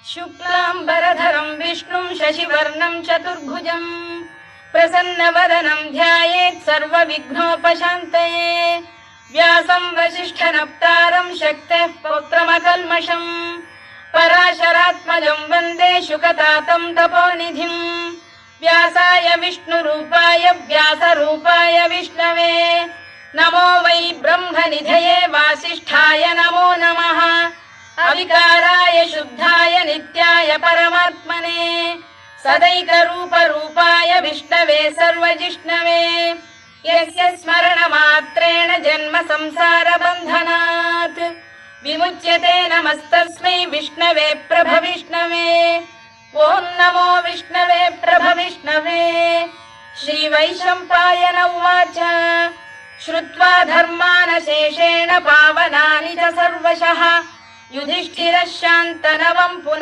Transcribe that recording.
शुक्लाम्बरधरं विष्णुं शशिवर्णं चतुर्भुजं प्रसन्नवदनं ध्यायेत् सर्वविघ्नोपशान्तये। व्यासं वसिष्ठनप्तारं शक्तेः पौत्रमकल्मषं पराशरात्मजं वन्दे शुकतातं तपोनिधिं। व्यासाय विष्णुरूपाय व्यासरूपाय विष्णवे नमो वै ब्रह्मनिधये वासिष्ठाय नमो नमः। अविकाराय शुद्धाय नित्याय परमात्मने सदैकरूपरूपाय विष्णवे सर्वजिष्णवे यस्य स्मरणमात्रेण जन्म संसारबन्धनात् विमुच्यते। नमस्तस्मै विष्णवे प्रभविष्णवे। ॐ नमो विष्णवे प्रभविष्णवे। श्रीवैशम्पायन उवाच श्रुत्वा धर्मानशेषेण पावनानि च सर्वशः युधिष्ठिरः शान्तनवं पुनः